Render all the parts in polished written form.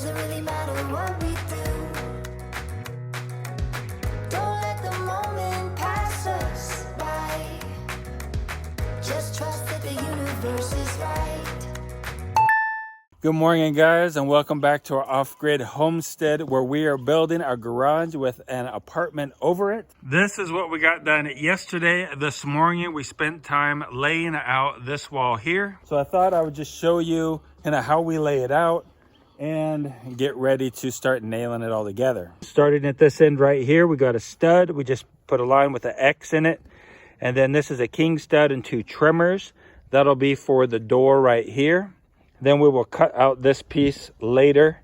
Doesn't really matter what we do. Don't let the moment pass us by. Just trust that the universe is right. Good morning, guys, and welcome back to our off-grid homestead where we are building our garage with an apartment over it. This is what we got done yesterday. This morning we spent time laying out this wall here. So I thought I would just show you kind of how we lay it out and get ready to start nailing it all together. Starting at this end right here, we got a stud. We just put a line with an X in it. And then this is a king stud and 2 trimmers. That'll be for the door right here. Then we will cut out this piece later.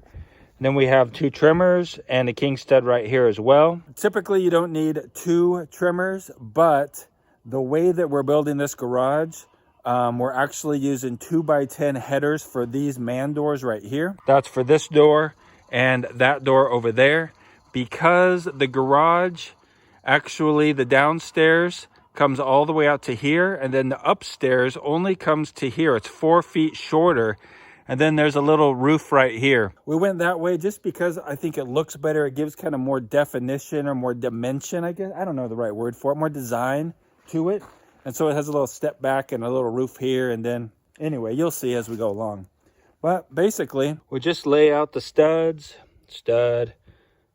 Then we have 2 trimmers and a king stud right here as well. Typically you don't need 2 trimmers, but the way that we're building this garage, we're actually using 2x10 headers for these man doors right here. That's for this door and that door over there. Because the garage, actually the downstairs comes all the way out to here, and then the upstairs only comes to here. It's 4 feet shorter, and then there's a little roof right here. We went that way just because I think it looks better. It gives kind of more definition or more dimension, I guess. I don't know the right word for it. More design to it. And so it has a little step back and a little roof here, and then anyway, you'll see as we go along. But basically, we just lay out the studs, stud,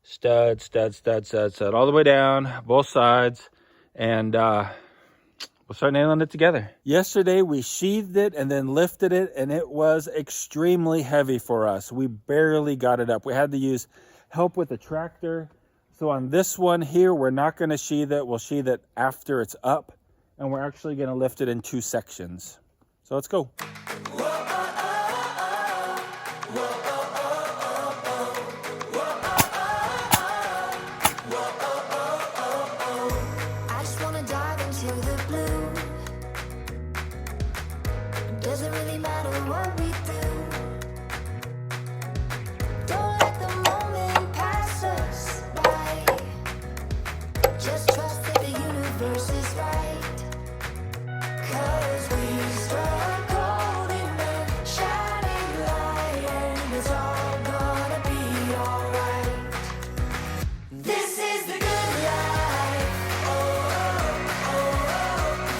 stud, stud, stud, stud, stud, all the way down, both sides. And we'll start nailing it together. Yesterday we sheathed it and then lifted it, and it was extremely heavy for us. We barely got it up. We had to use help with the tractor. So on this one here, we're not going to sheathe it. We'll sheathe it after it's up, and we're actually going to lift it in 2 sections. So let's go. Doesn't really matter what we do. Don't let the moment pass us by. Just trust that the universe is right. 'Cause we struggled in the shining light, and it's all gonna be alright. This is the good life. Oh, oh, oh.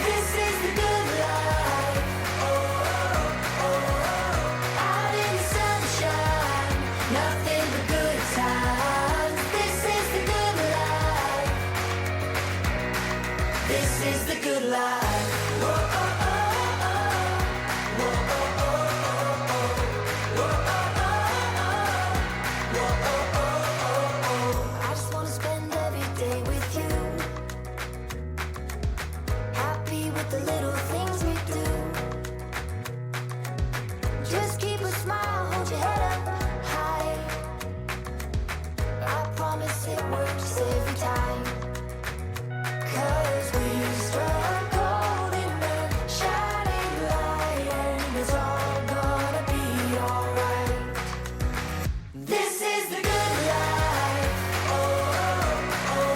This is the good life. Out in the sunshine, nothing but good times. This is the good life. This is the good life. Whoa, oh, oh, oh. Whoa, oh, oh, oh. Whoa, oh, oh, oh. Whoa, oh, oh, oh. I just wanna spend every day with you. Happy with the little things we do. Just keep a smile, hold your head up high. I promise it works every time. 'Cause we struggled in the shining light, and it's all gonna be alright. This is the good life. Oh, oh, oh.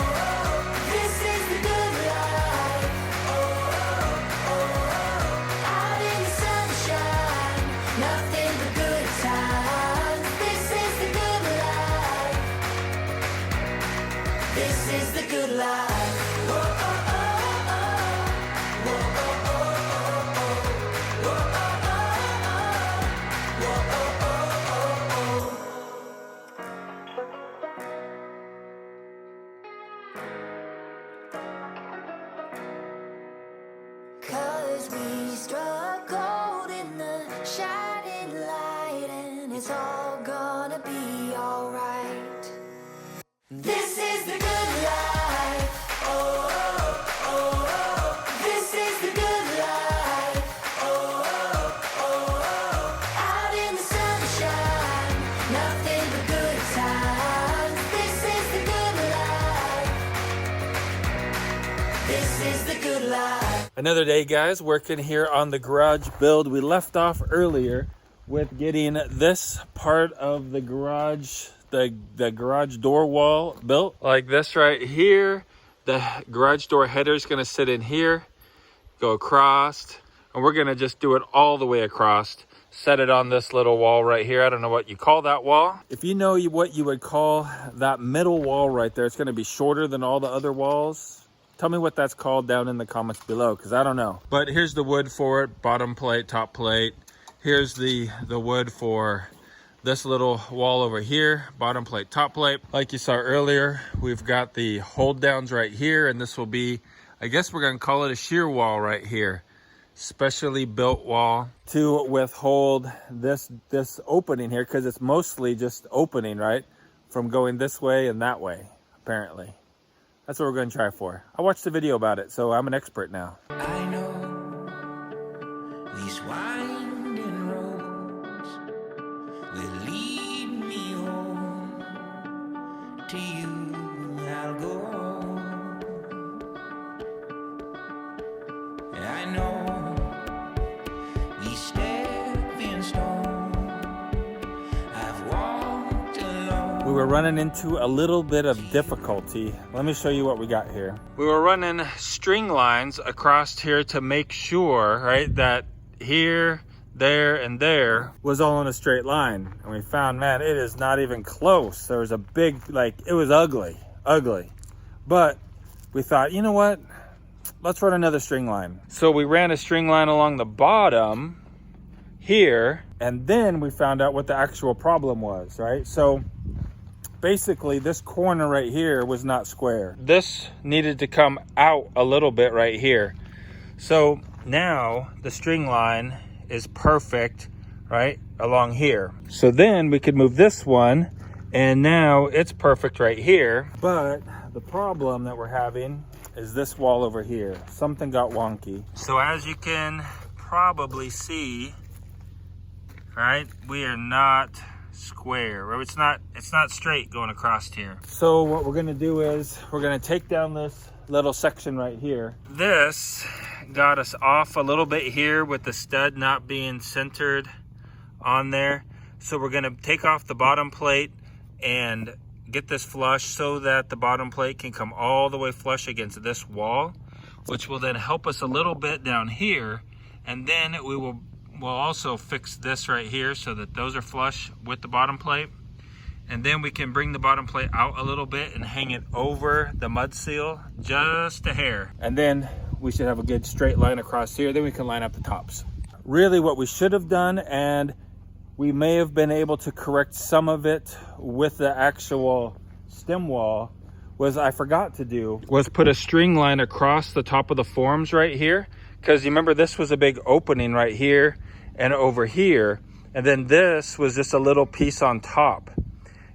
This is the good life. Oh, oh, oh. Out in the sunshine, nothing but good times. This is the good life. This is the good life. Whoa, oh, oh, oh. Whoa, oh, oh, oh. Whoa, oh, oh, oh. Whoa, oh, oh, oh. 'Cause we struggled in the shining light, and it's all gonna be alright. This is the good life. Oh, oh, oh. This is the good life. Oh, oh, oh. Out in the sunshine, nothing but good times. This is the good life. This is the good life. Another day, guys, working here on the garage build. We left off earlier with getting this part of the garage, the garage door wall built like this right here. The garage door header is going to sit in here, go across, and we're going to just do it all the way across set it on this little wall right here. I don't know what you call that wall. If you know what you would call that middle wall right there, it's going to be shorter than all the other walls. Tell me what that's called down in the comments below, because I don't know. But here's the wood for it, bottom plate, top plate. Here's the wood for this little wall over here, bottom plate, top plate. Like you saw earlier, we've got the hold downs right here, and this will be, I guess we're going to call it a shear wall right here. Specially built wall to withhold this opening here, because it's mostly just opening, right, from going this way and that way, apparently. That's what we're going to try for. I watched the video about it, so I'm an expert now. I know these winding roads will lead me home. To you I'll go. I know these stepping stones I've walked alone. We were running into a little bit of difficulty. Let me show you what we got here. We were running string lines across here to make sure, right, that here, there, and there was all in a straight line. And we found, man, it is not even close. There was a big, like, it was ugly. But we thought, you know what? Let's run another string line. So we ran a string line along the bottom here, and then we found out what the actual problem was, right? So basically this corner right here was not square. This needed to come out a little bit right here. So now the string line is perfect, right, along here. So then we could move this one, and now it's perfect right here. But the problem that we're having is this wall over here. Something got wonky. So as you can probably see, right, we are not square, or it's not straight going across here. So what we're gonna do is we're gonna take down this little section right here. This got us off a little bit here with the stud not being centered on there. So we're gonna take off the bottom plate and get this flush so that the bottom plate can come all the way flush against this wall, which will then help us a little bit down here. And then we'll also fix this right here so that those are flush with the bottom plate. And then we can bring the bottom plate out a little bit and hang it over the mud seal just a hair. And then we should have a good straight line across here. Then we can line up the tops. Really what we should have done, and we may have been able to correct some of it with the actual stem wall, was I forgot to do was put a string line across the top of the forms right here. Because you remember this was a big opening right here and over here. And then this was just a little piece on top.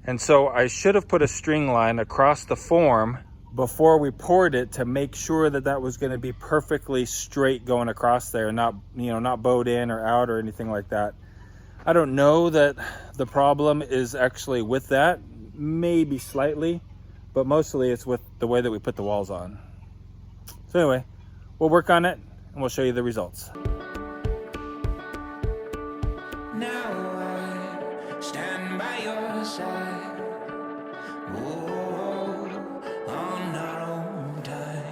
And so I should have put a string line across the form before we poured it to make sure that that was going to be perfectly straight going across there, not, you know, not bowed in or out or anything like that. I don't know that the problem is actually with that, maybe slightly, but mostly it's with the way that we put the walls on. So anyway, we'll work on it and we'll show you the results. Now I stand by your side. Oh, on our own time.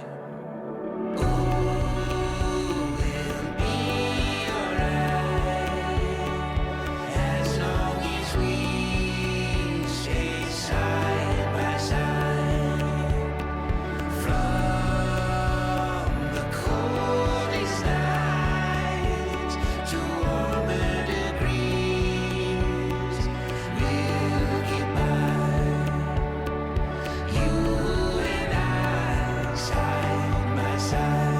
Oh, we'll be alright as long as we stay side by side. From the coldest nights to warmer degrees, we'll get by. You and I, side by side.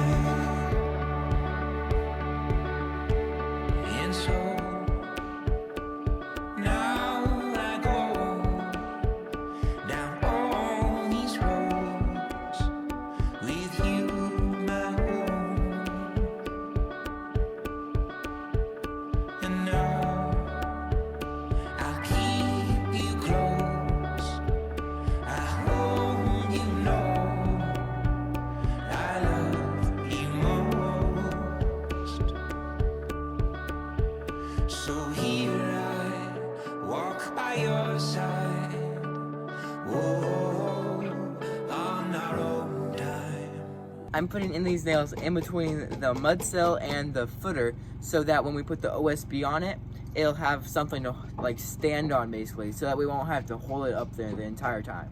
And so now I go down all these roads with you, my home. And now I'll keep you close. I hope you know I love you most. So here I walk by your side. Oh, on our own time. I'm putting in these nails in between the mud cell and the footer so that when we put the OSB on it, it'll have something to like stand on basically, so that we won't have to hold it up there the entire time.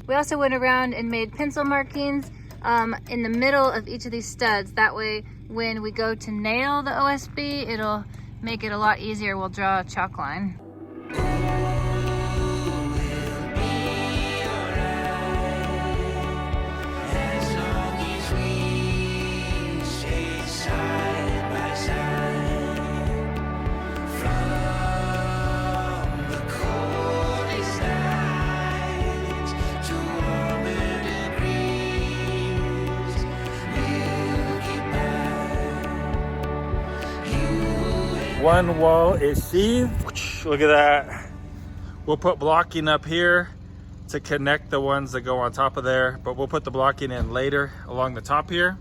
We also went around and made pencil markings in the middle of each of these studs. That way, when we go to nail the OSB, it'll make it a lot easier. We'll draw a chalk line. One wall is sheathed. Look at that. We'll put blocking up here to connect the ones that go on top of there, but we'll put the blocking in later along the top here.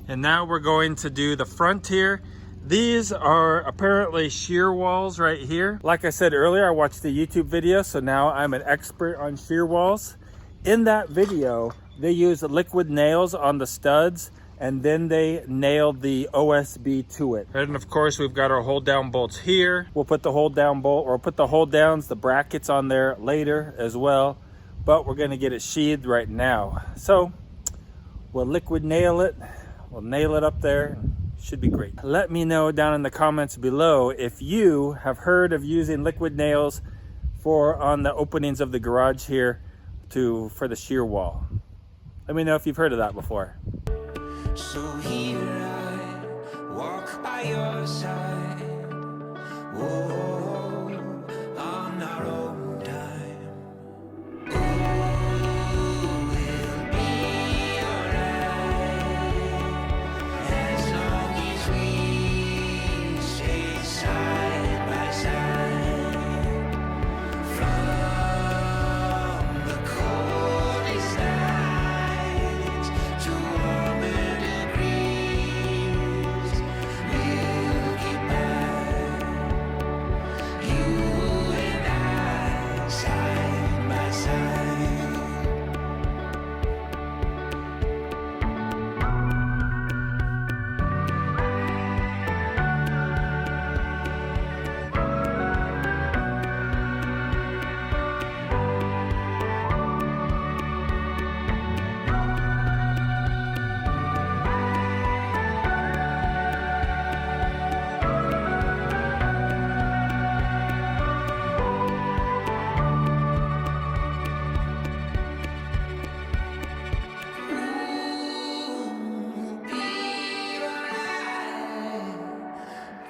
And now we're going to do the front here. These are apparently shear walls right here. Like I said earlier, I watched the YouTube video, so now I'm an expert on shear walls. In that video, they used liquid nails on the studs, and then they nailed the OSB to it. And of course, we've got our hold down bolts here. We'll put the hold down bolt, or put the hold downs, the brackets on there later as well, but we're gonna get it sheathed right now. So we'll liquid nail it. We'll nail it up there. Should be great. Let me know down in the comments below if you have heard of using liquid nails on the openings of the garage here for the shear wall. Let me know if you've heard of that before. So here I walk by your side. Whoa, on our own time. We'll be alright as long as we stay side by side. From the coldest nights to warmer degrees, we'll get by. You and I, side by side.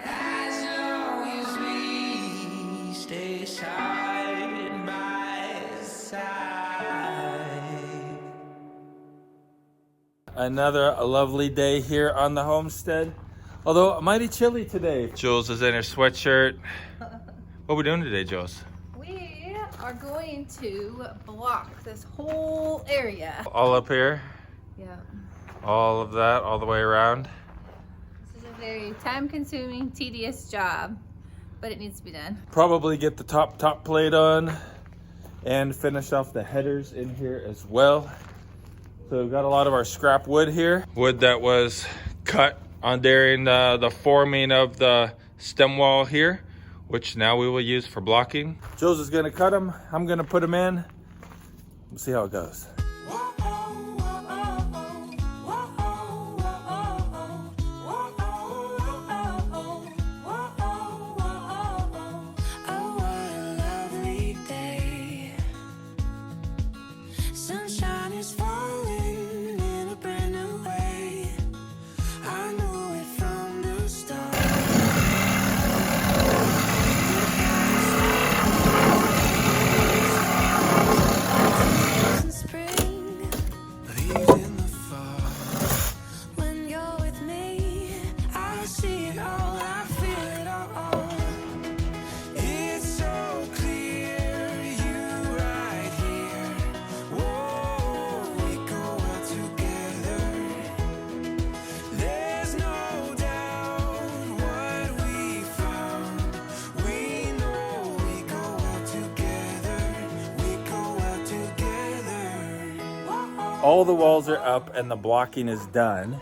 As long as we stay side by side. Another lovely day here on the homestead. Although mighty chilly today. Jules is in her sweatshirt. What are we doing today, Jules? We are going to block this whole area. All up here, Yeah. all of that, all the way around. This is a very time-consuming, tedious job, but it needs to be done. Probably get the top plate on and finish off the headers in here as well. So we've got a lot of our scrap wood here. Wood that was cut on during the forming of the stem wall here, which now we will use for blocking. Jules is gonna cut them. I'm gonna put them in. We'll see how it goes. Oh, what a lovely day. Sunshine is falling in a brand new way. I knew it from the start. Spring, leaves in the fall. When you're with me, I see it all, I feel it all. It's so clear, you right here. Whoa, we go out together. There's no doubt what we found. We know we go out together. We go out together. All the walls are up and the blocking is done.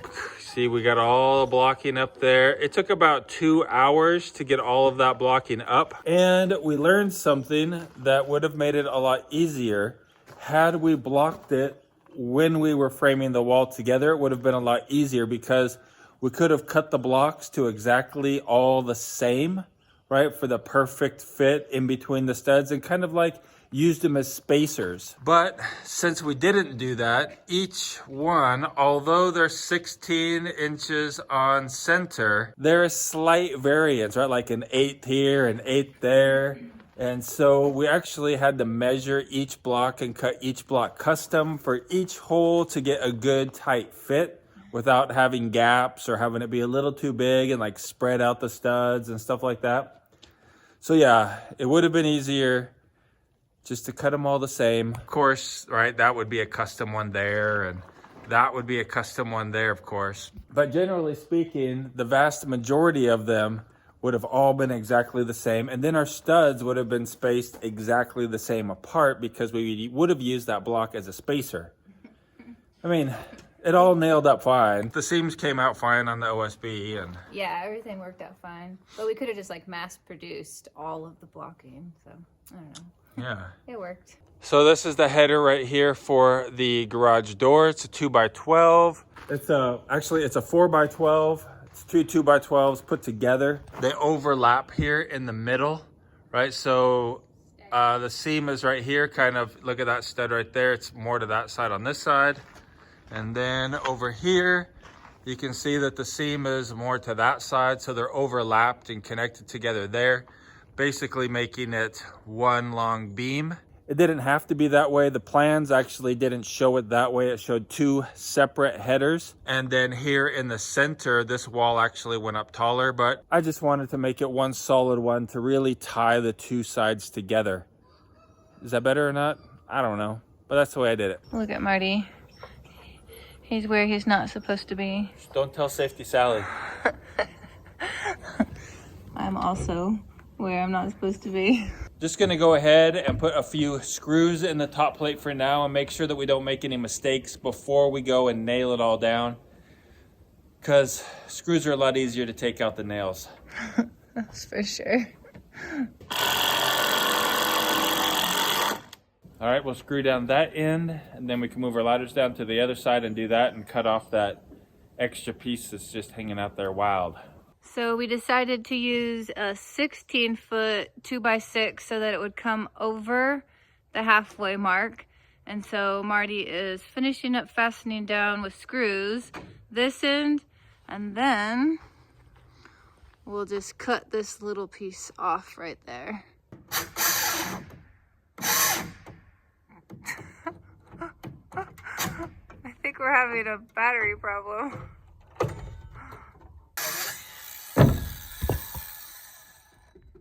See, we got all the blocking up there. It took about 2 hours to get all of that blocking up. And we learned something that would have made it a lot easier. Had we blocked it when we were framing the wall together, it would have been a lot easier because we could have cut the blocks to exactly all the same, right? For the perfect fit in between the studs and kind of like used them as spacers. But since we didn't do that, each one, although they're 16 inches on center, there is slight variance, right? Like an 1/8 here, an 1/8 there. And so we actually had to measure each block and cut each block custom for each hole to get a good tight fit without having gaps or having it be a little too big and like spread out the studs and stuff like that. So yeah, it would have been easier just to cut them all the same. Of course, right, that would be a custom one there, and that would be a custom one there, of course. But generally speaking, the vast majority of them would have all been exactly the same. And then our studs would have been spaced exactly the same apart because we would have used that block as a spacer. I mean, it all nailed up fine. The seams came out fine on the OSB and yeah, everything worked out fine. But we could have just like mass produced all of the blocking. So I don't know. yeah. It worked. So this is the header right here for the garage door. It's a 2x12. Actually it's a 4x12. It's two 2x12s put together. They overlap here in the middle, right? So the seam is right here, kind of, look at that stud right there. It's more to that side on this side. And then over here, you can see that the seam is more to that side. So they're overlapped and connected together there, basically making it one long beam. It didn't have to be that way. The plans actually didn't show it that way. It showed two separate headers. And then here in the center, this wall actually went up taller, but I just wanted to make it one solid one to really tie the two sides together. Is that better or not? I don't know, but that's the way I did it. Look at Marty. He's where he's not supposed to be. Don't tell Safety Sally. I'm also where I'm not supposed to be. Just gonna go ahead and put a few screws in the top plate for now and make sure that we don't make any mistakes before we go and nail it all down. Because screws are a lot easier to take out than nails. That's for sure. All right, we'll screw down that end and then we can move our ladders down to the other side and do that and cut off that extra piece that's just hanging out there wild. So we decided to use a 16-foot 2x6 so that it would come over the halfway mark. And so Marty is finishing up fastening down with screws this end, and then we'll just cut this little piece off right there. I think we're having a battery problem.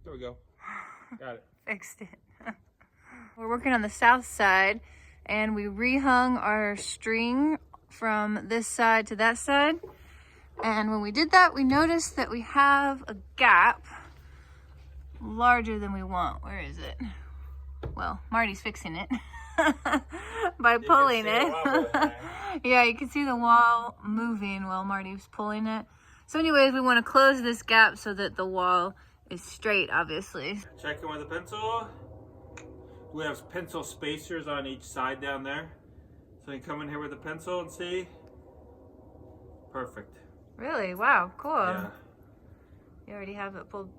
There we go. Got it. Fixed it. We're working on the south side and we rehung our string from this side to that side. And when we did that, we noticed that we have a gap larger than we want. Where is it? Well, Marty's fixing it by pulling it. Yeah, you can see the wall moving while Marty's pulling it. So anyways, we want to close this gap so that the wall is straight, obviously. Checking with a pencil. We have pencil spacers on each side down there. So you can come in here with a pencil and see. Perfect. Really? Wow, cool. Yeah. You already have it pulled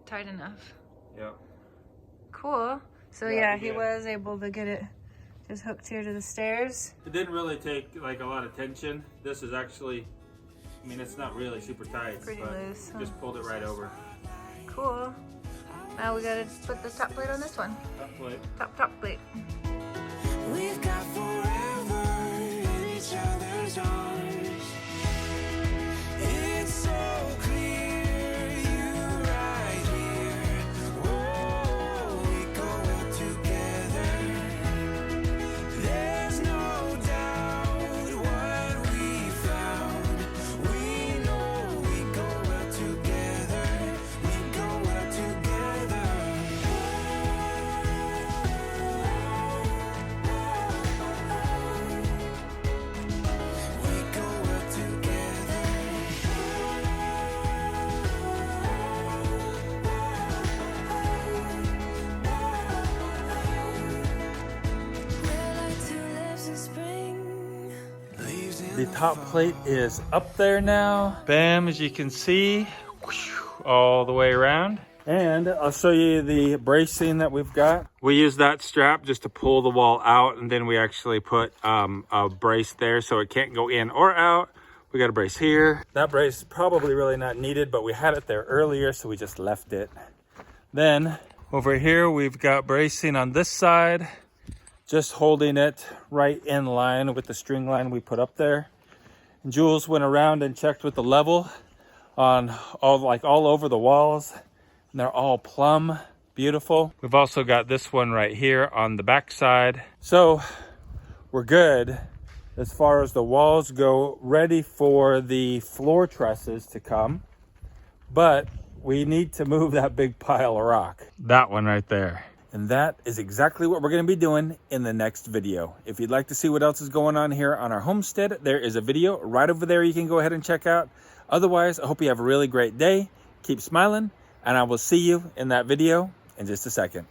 tight enough. Yep. Cool. So yeah, he was able to get it just hooked here to the stairs. It didn't really take like a lot of tension. This is actually, I mean, it's not really super tight. Pretty but loose, huh? Just pulled it right over. Cool. Now we gotta put the top plate on this one. Top plate. Top plate. We've got forever in each other's arms. It's so clear, you right here. Whoa, we go well together. There's no doubt what we found. We know we go well together. We go well together. We go The top plate is up there now. Bam, as you can see, all the way around. And I'll show you the bracing that we've got. We use that strap just to pull the wall out, and then we actually put a brace there so it can't go in or out. We got a brace here. That brace is probably really not needed, but we had it there earlier, so we just left it. Then over here, we've got bracing on this side, just holding it right in line with the string line we put up there. And Jules went around and checked with the level on all over the walls. And they're all plumb beautiful. We've also got this one right here on the back side. So we're good as far as the walls go, ready for the floor trusses to come. But we need to move that big pile of rock. That one right there. And that is exactly what we're going to be doing in the next video. If you'd like to see what else is going on here on our homestead, there is a video right over there you can go ahead and check out. Otherwise, I hope you have a really great day. Keep smiling, and I will see you in that video in just a second.